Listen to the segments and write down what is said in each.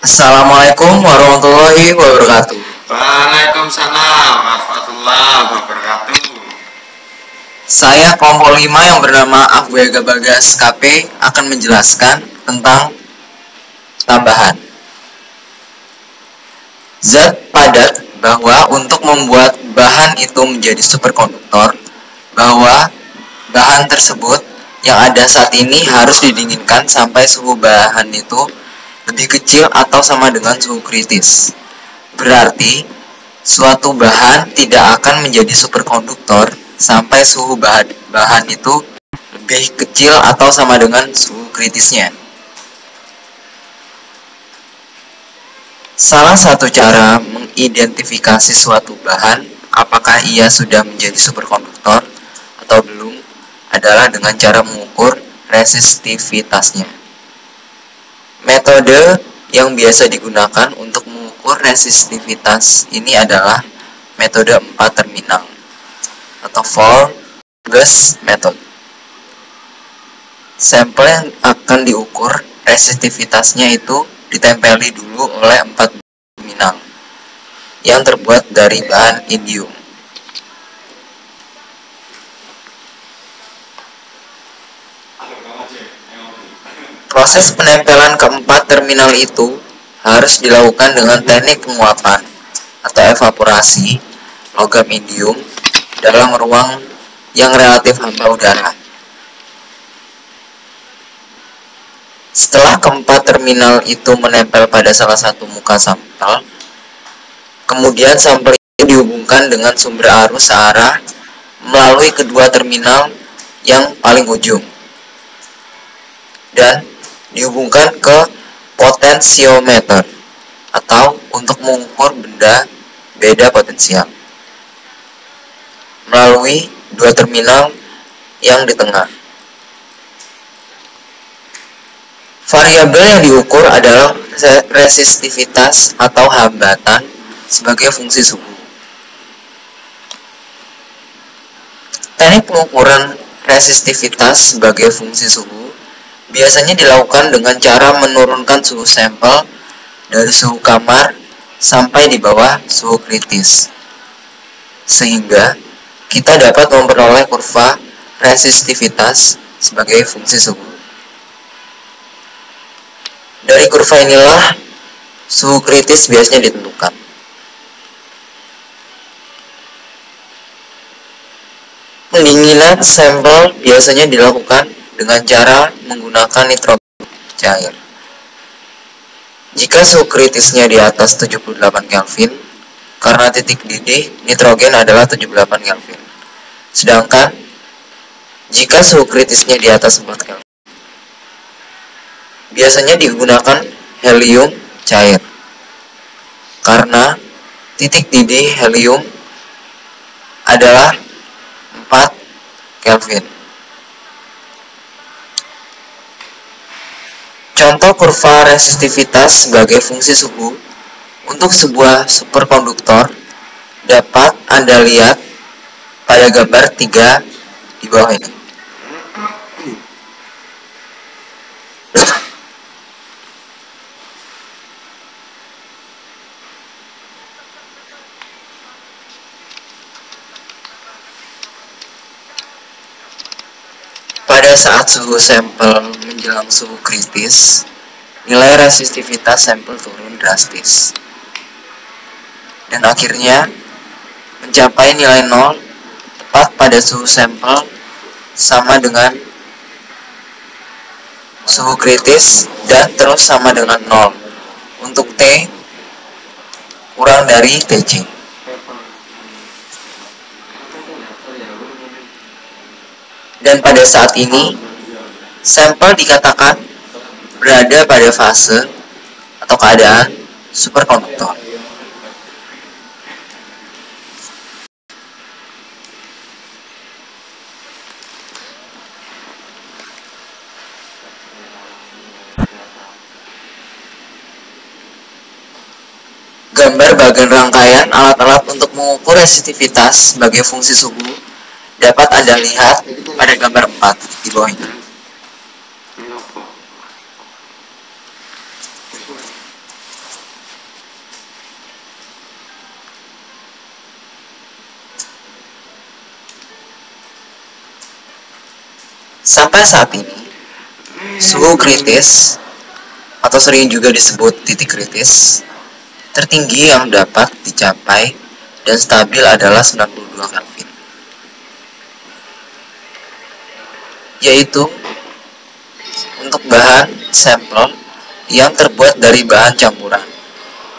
Assalamualaikum warahmatullahi wabarakatuh. Waalaikumsalam warahmatullahi wabarakatuh. Saya kelompok 5 yang bernama Afwega Bagas KP akan menjelaskan tentang tambahan. Zat padat bahwa untuk membuat bahan itu menjadi superkonduktor, bahwa bahan tersebut yang ada saat ini harus didinginkan sampai suhu bahan itu lebih kecil atau sama dengan suhu kritis. Berarti suatu bahan tidak akan menjadi superkonduktor sampai suhu bahan itu lebih kecil atau sama dengan suhu kritisnya. Salah satu cara mengidentifikasi suatu bahan apakah ia sudah menjadi superkonduktor atau belum adalah dengan cara mengukur resistivitasnya. Metode yang biasa digunakan untuk mengukur resistivitas ini adalah metode 4 terminal atau 4-gas method. Sampel yang akan diukur resistivitasnya itu ditempeli dulu oleh 4 terminal yang terbuat dari bahan indium. Proses penempelan keempat terminal itu harus dilakukan dengan teknik penguapan atau evaporasi logam indium dalam ruang yang relatif hampa udara. Setelah keempat terminal itu menempel pada salah satu muka sampel, kemudian sampel itu dihubungkan dengan sumber arus searah melalui kedua terminal yang paling ujung dan dihubungkan ke potensiometer atau untuk mengukur beda potensial melalui dua terminal yang di tengah. Variabel yang diukur adalah resistivitas atau hambatan sebagai fungsi suhu. Teknik pengukuran resistivitas sebagai fungsi suhu biasanya dilakukan dengan cara menurunkan suhu sampel dari suhu kamar sampai di bawah suhu kritis, sehingga kita dapat memperoleh kurva resistivitas sebagai fungsi suhu. Dari kurva inilah suhu kritis biasanya ditentukan. Pendinginan sampel biasanya dilakukan dengan cara menggunakan nitrogen cair. Jika suhu kritisnya di atas 78 Kelvin, karena titik didih nitrogen adalah 78 Kelvin. Sedangkan jika suhu kritisnya di atas 4 Kelvin, biasanya digunakan helium cair. Karena titik didih helium adalah 4 Kelvin. Contoh kurva resistivitas sebagai fungsi suhu untuk sebuah superkonduktor dapat Anda lihat pada gambar 3 di bawah ini. Pada saat suhu sampel menjelang suhu kritis, nilai resistivitas sampel turun drastis dan akhirnya mencapai nilai 0 tepat pada suhu sampel sama dengan suhu kritis dan terus sama dengan 0 untuk T kurang dari Tc. Dan pada saat ini sampel dikatakan berada pada fase atau keadaan superkonduktor. Gambar bagian rangkaian alat-alat untuk mengukur resistivitas sebagai fungsi suhu dapat Anda lihat pada gambar 4 di bawah ini. Sampai saat ini, suhu kritis atau sering juga disebut titik kritis tertinggi yang dapat dicapai dan stabil adalah 92 Kelvin, yaitu untuk bahan sampel yang terbuat dari bahan campuran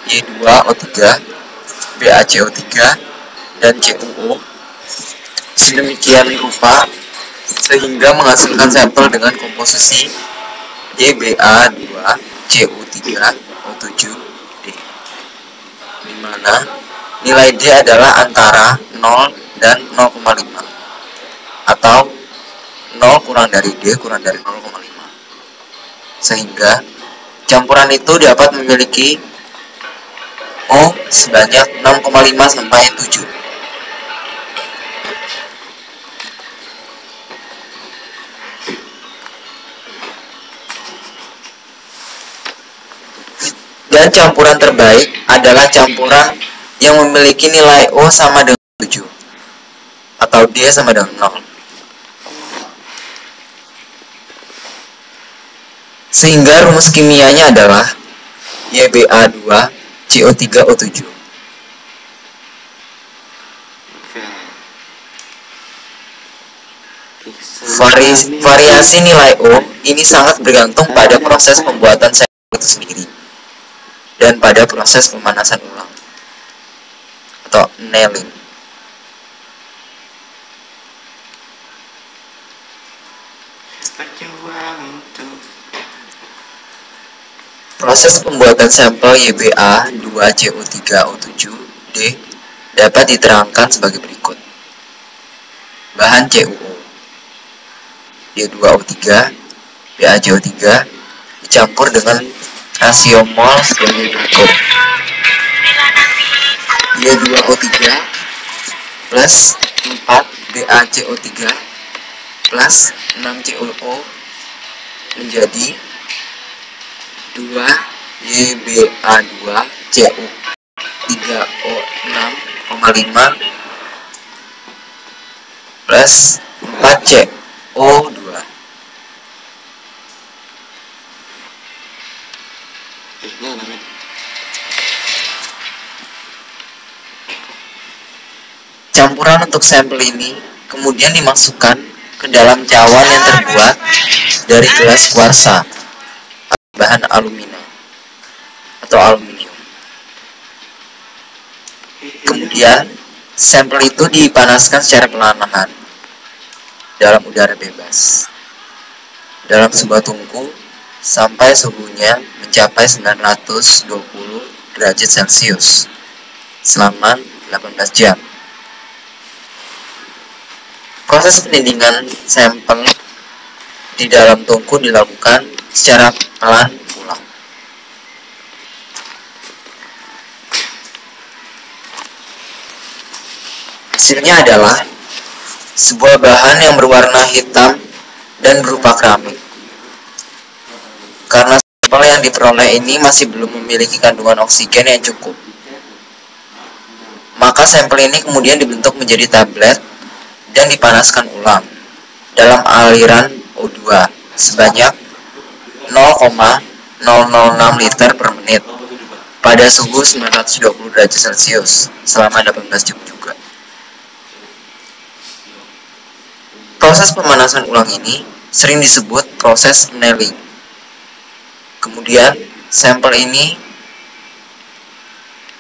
Y2O3, BaCO3, dan CuO sedemikian rupa sehingga menghasilkan sampel dengan komposisi YBa2CU3O7D, di mana nilai D adalah antara 0 dan 0,5 atau 0 kurang dari D kurang dari 0,5, sehingga campuran itu dapat memiliki O sebanyak 6,5 sampai 7. Dan campuran terbaik adalah campuran yang memiliki nilai O sama dengan 7 atau D sama dengan 0. Sehingga rumus kimianya adalah YBa2CO3O7. Variasi nilai O ini sangat bergantung pada proses pembuatan sampel itu sendiri dan pada proses pemanasan ulang atau annealing. Proses pembuatan sampel YBa2CO3O7D dapat diterangkan sebagai berikut. Bahan CuO, Y2O3, BaCO3 dicampur dengan rasio mol sebagai berikut. Y2O3 plus 4 BaCO3 plus 6 CuO menjadi 2 YBa2CU3O6,5 plus 4 CO2. Campuran untuk sampel ini kemudian dimasukkan ke dalam cawan yang terbuat dari gelas kuarsa, bahan alumina atau aluminium. Kemudian sampel itu dipanaskan secara perlahan dalam udara bebas dalam sebuah tungku sampai suhunya mencapai 920 derajat Celcius selama 18 jam. Proses pendinginan sampel di dalam tungku dilakukan secara pelan ulang. Hasilnya adalah sebuah bahan yang berwarna hitam dan berupa keramik. Karena sampel yang diperoleh ini masih belum memiliki kandungan oksigen yang cukup, maka sampel ini kemudian dibentuk menjadi tablet dan dipanaskan ulang dalam aliran O2 sebanyak 0,006 liter per menit pada suhu 920 derajat Celcius selama 18 jam juga. Proses pemanasan ulang ini sering disebut proses annealing. Kemudian sampel ini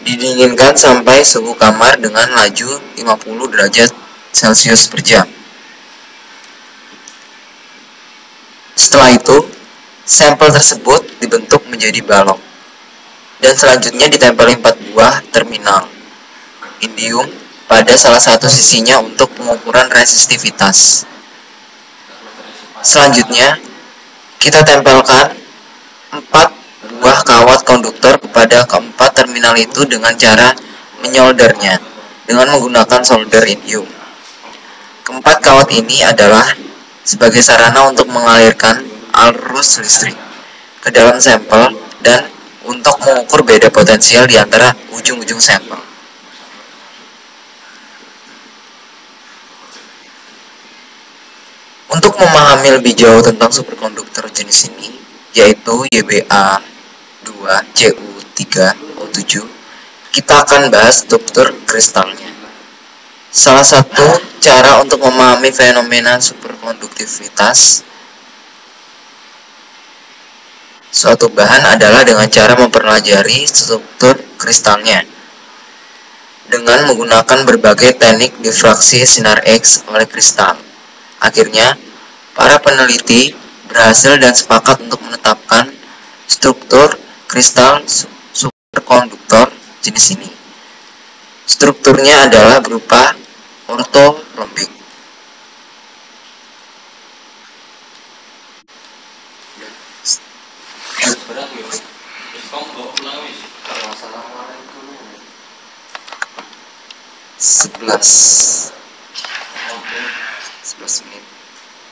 didinginkan sampai suhu kamar dengan laju 50 derajat Celcius per jam. Setelah itu, sampel tersebut dibentuk menjadi balok dan selanjutnya ditempeli 4 buah terminal indium pada salah satu sisinya untuk pengukuran resistivitas. Selanjutnya, kita tempelkan 4 buah kawat konduktor kepada keempat terminal itu dengan cara menyoldernya dengan menggunakan solder indium. Keempat kawat ini adalah sebagai sarana untuk mengalirkan arus listrik ke dalam sampel dan untuk mengukur beda potensial di antara ujung-ujung sampel. Untuk memahami lebih jauh tentang superkonduktor jenis ini, yaitu YBA 2 Cu3O7, kita akan bahas struktur kristalnya. Salah satu cara untuk memahami fenomena superkonduktivitas suatu bahan adalah dengan cara mempelajari struktur kristalnya dengan menggunakan berbagai teknik difraksi sinar X oleh kristal. Akhirnya, para peneliti berhasil dan sepakat untuk menetapkan struktur kristal superkonduktor jenis ini. Strukturnya adalah berupa ortorhombik. Sebelas menit.